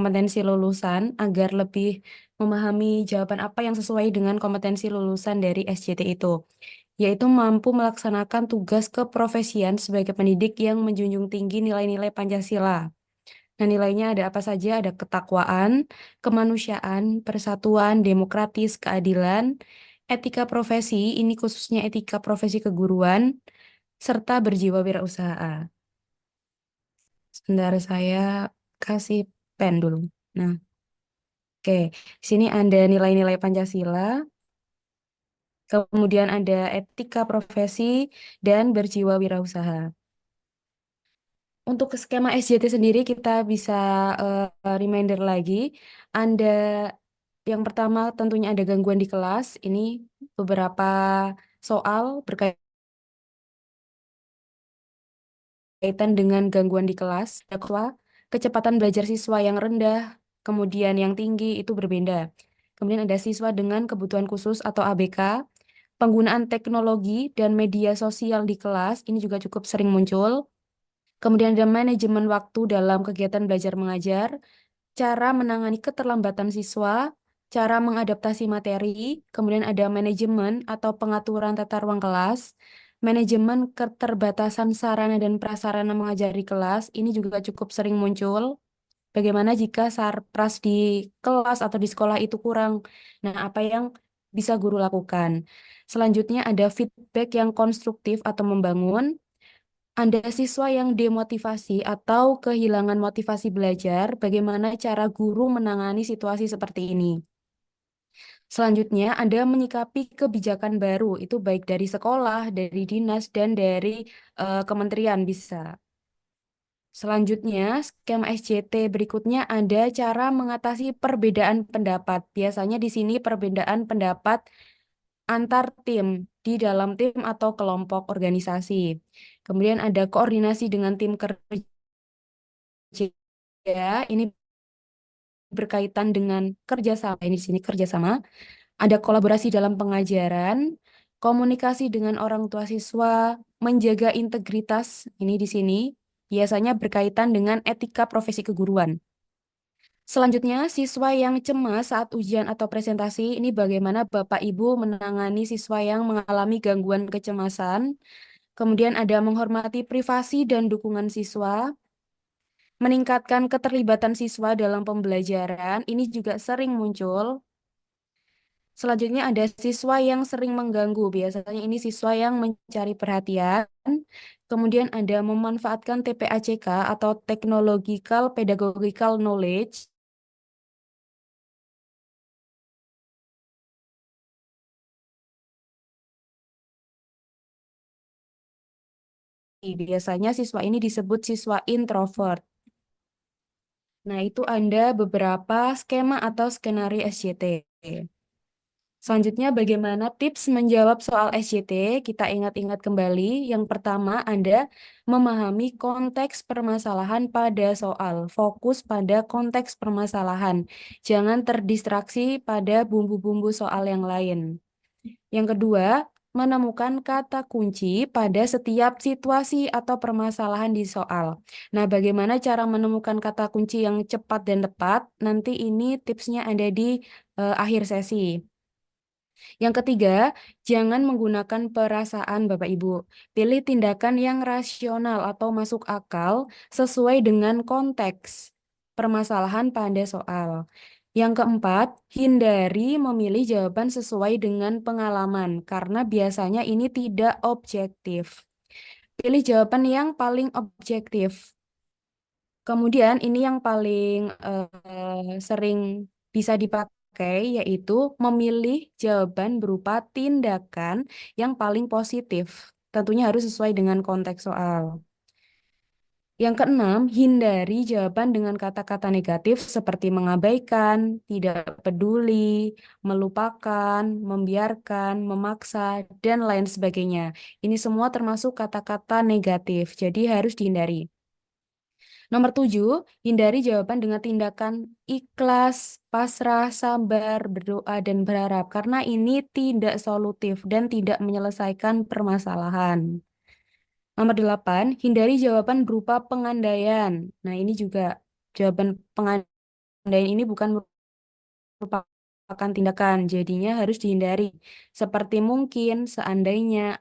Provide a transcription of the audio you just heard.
kompetensi lulusan agar lebih memahami jawaban apa yang sesuai dengan kompetensi lulusan dari SJT itu, yaitu mampu melaksanakan tugas keprofesian sebagai pendidik yang menjunjung tinggi nilai-nilai Pancasila. Nah, nilainya ada apa saja? Ada ketakwaan, kemanusiaan, persatuan, demokratis, keadilan, etika profesi, ini khususnya etika profesi keguruan, serta berjiwa wirausaha. Sebentar saya kasih pen dulu. Nah, oke. Di sini ada nilai-nilai Pancasila, kemudian ada etika profesi, dan berjiwa wirausaha. Untuk skema SJT sendiri kita bisa reminder lagi. Anda yang pertama tentunya ada gangguan di kelas. Ini beberapa soal berkaitan dengan gangguan di kelas. Siswa, kecepatan belajar siswa yang rendah, kemudian yang tinggi itu berbeda. Kemudian ada siswa dengan kebutuhan khusus atau ABK, penggunaan teknologi dan media sosial di kelas, ini juga cukup sering muncul. Kemudian ada manajemen waktu dalam kegiatan belajar mengajar, cara menangani keterlambatan siswa, cara mengadaptasi materi, kemudian ada manajemen atau pengaturan tata ruang kelas, manajemen keterbatasan sarana dan prasarana mengajar di kelas, ini juga cukup sering muncul. Bagaimana jika sarpras di kelas atau di sekolah itu kurang? Nah, apa yang bisa guru lakukan? Selanjutnya ada feedback yang konstruktif atau membangun. Anda siswa yang demotivasi atau kehilangan motivasi belajar, bagaimana cara guru menangani situasi seperti ini? Selanjutnya, Anda menyikapi kebijakan baru, itu baik dari sekolah, dari dinas, dan dari kementerian bisa. Selanjutnya, skema SJT berikutnya ada cara mengatasi perbedaan pendapat. Biasanya di sini perbedaan pendapat antar tim, di dalam tim atau kelompok organisasi. Kemudian ada koordinasi dengan tim kerja. Ini berkaitan dengan kerjasama. Ini di sini kerjasama. Ada kolaborasi dalam pengajaran, komunikasi dengan orang tua siswa, menjaga integritas. Ini di sini biasanya berkaitan dengan etika profesi keguruan. Selanjutnya, siswa yang cemas saat ujian atau presentasi, ini bagaimana Bapak Ibu menangani siswa yang mengalami gangguan kecemasan. Kemudian ada menghormati privasi dan dukungan siswa, meningkatkan keterlibatan siswa dalam pembelajaran, ini juga sering muncul. Selanjutnya ada siswa yang sering mengganggu, biasanya ini siswa yang mencari perhatian. Kemudian ada memanfaatkan TPACK atau Technological Pedagogical Knowledge. Biasanya siswa ini disebut siswa introvert. Nah, itu ada beberapa skema atau skenario SJT. Selanjutnya, bagaimana tips menjawab soal SJT? Kita ingat-ingat kembali. Yang pertama, Anda memahami konteks permasalahan pada soal. Fokus pada konteks permasalahan. Jangan terdistraksi pada bumbu-bumbu soal yang lain. Yang kedua, menemukan kata kunci pada setiap situasi atau permasalahan di soal. Nah, bagaimana cara menemukan kata kunci yang cepat dan tepat? Nanti ini tipsnya ada di akhir sesi. Yang ketiga, jangan menggunakan perasaan Bapak Ibu. Pilih tindakan yang rasional atau masuk akal sesuai dengan konteks permasalahan pada soal. Yang keempat, hindari memilih jawaban sesuai dengan pengalaman karena biasanya ini tidak objektif. Pilih jawaban yang paling objektif. Kemudian ini yang paling sering bisa dipakai yaitu memilih jawaban berupa tindakan yang paling positif. Tentunya harus sesuai dengan konteks soal. Yang keenam, hindari jawaban dengan kata-kata negatif seperti mengabaikan, tidak peduli, melupakan, membiarkan, memaksa, dan lain sebagainya. Ini semua termasuk kata-kata negatif, jadi harus dihindari. Nomor 7, hindari jawaban dengan tindakan ikhlas, pasrah, sabar, berdoa, dan berharap. Karena ini tidak solutif dan tidak menyelesaikan permasalahan. Nomor 8, hindari jawaban berupa pengandaian. Nah, ini juga jawaban pengandaian Dan ini bukan merupakan tindakan, jadinya harus dihindari. Seperti mungkin, seandainya,